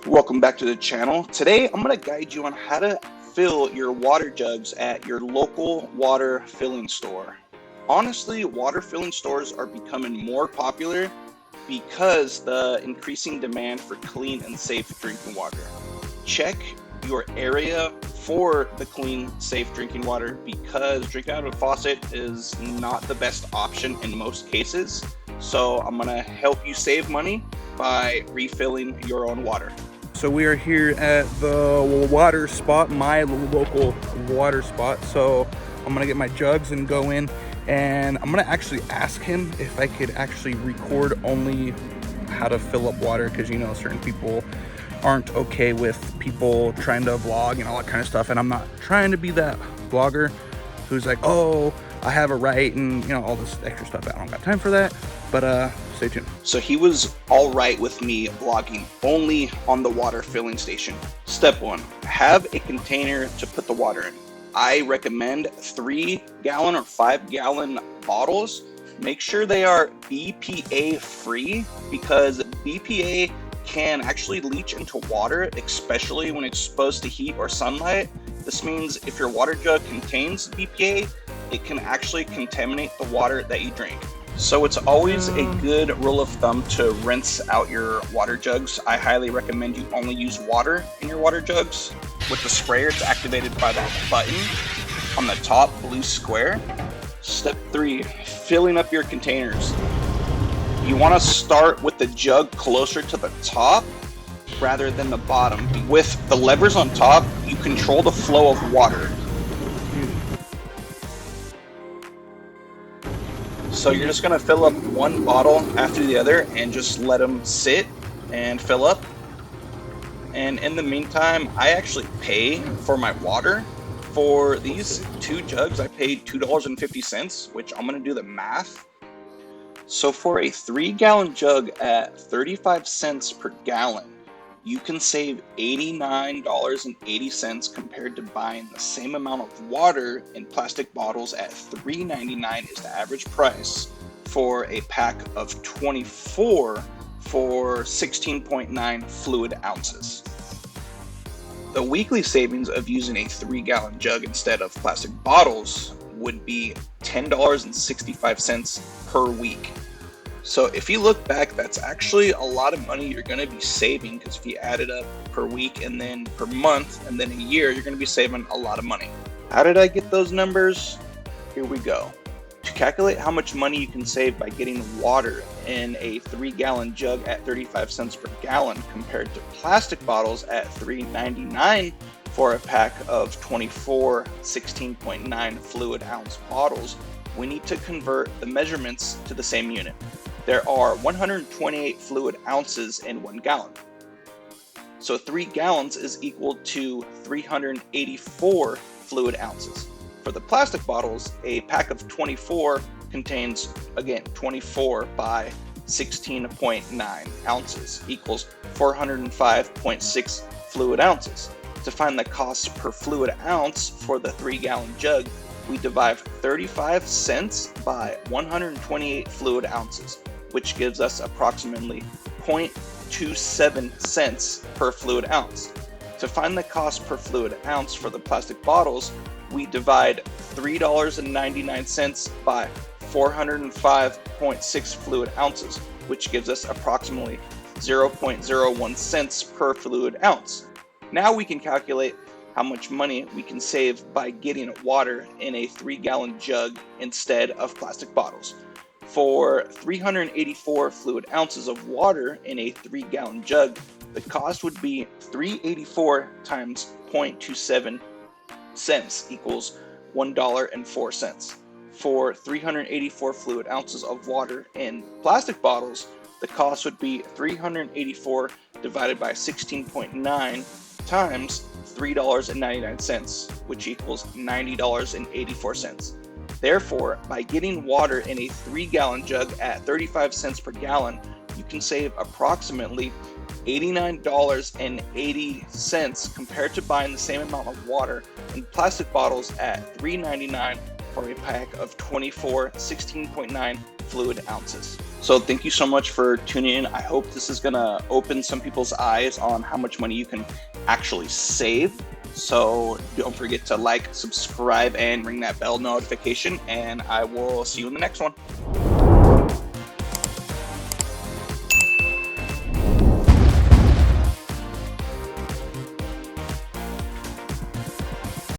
Welcome back to the channel. Today I'm going to guide you on how to fill your water jugs at your local water filling store. Honestly, water filling stores are becoming more popular because the increasing demand for clean and safe drinking water. Check your area for the clean, safe drinking water because drinking out of a faucet is not the best option in most cases. So I'm going to help you save money by refilling your own water. So we are here at the water spot, my local water spot. So I'm gonna get my jugs and go in, and I'm gonna actually ask him if I could actually record only how to fill up water, because you know certain people aren't okay with people trying to vlog and all that kind of stuff, and I'm not trying to be that vlogger who's like, oh, I have a right, and you know all this extra stuff. I don't got time for that, but stay tuned. So he was all right with me vlogging only on the water filling station. Step 1, have a container to put the water in. I recommend 3-gallon or 5-gallon bottles. Make sure they are BPA free because BPA can actually leach into water, especially when exposed to heat or sunlight. This means if your water jug contains BPA, it can actually contaminate the water that you drink. So it's always a good rule of thumb to rinse out your water jugs. I highly recommend you only use water in your water jugs. With the sprayer, it's activated by that button on the top blue square. Step 3, filling up your containers. You want to start with the jug closer to the top rather than the bottom. With the levers on top, you control the flow of water. So you're just gonna fill up one bottle after the other and just let them sit and fill up. And in the meantime, I actually pay for my water. For these 2 jugs, I paid $2.50, which I'm gonna do the math. So for a 3-gallon jug at 35 cents per gallon, you can save $89.80 compared to buying the same amount of water in plastic bottles at $3.99 is the average price for a pack of 24 for 16.9 fluid ounces. The weekly savings of using a 3-gallon jug instead of plastic bottles would be $10.65 per week. So if you look back, that's actually a lot of money you're going to be saving, because if you add it up per week and then per month and then a year, you're going to be saving a lot of money. How did I get those numbers? Here we go. To calculate how much money you can save by getting water in a 3-gallon jug at 35 cents per gallon compared to plastic bottles at $3.99 for a pack of 24 16.9 fluid ounce bottles, we need to convert the measurements to the same unit. There are 128 fluid ounces in 1 gallon. So 3 gallons is equal to 384 fluid ounces. For the plastic bottles, a pack of 24 contains, again, 24 by 16.9 ounces equals 405.6 fluid ounces. To find the cost per fluid ounce for the 3-gallon jug, we divide 35 cents by 128 fluid ounces, which gives us approximately 0.27 cents per fluid ounce. To find the cost per fluid ounce for the plastic bottles, we divide $3.99 by 405.6 fluid ounces, which gives us approximately 0.01 cents per fluid ounce. Now we can calculate how much money we can save by getting water in a 3-gallon jug instead of plastic bottles. For 384 fluid ounces of water in a 3-gallon jug, the cost would be 384 times 0.27 cents equals $1.04. For 384 fluid ounces of water in plastic bottles, the cost would be 384 divided by 16.9 times $3.99, which equals $90.84. Therefore, by getting water in a 3-gallon jug at 35 cents per gallon, you can save approximately $89.80 compared to buying the same amount of water in plastic bottles at $3.99 for a pack of 24 16.9 fluid ounces. So thank you so much for tuning in. I hope this is gonna open some people's eyes on how much money you can actually save. So don't forget to like, subscribe, and ring that bell notification, and I will see you in the next one.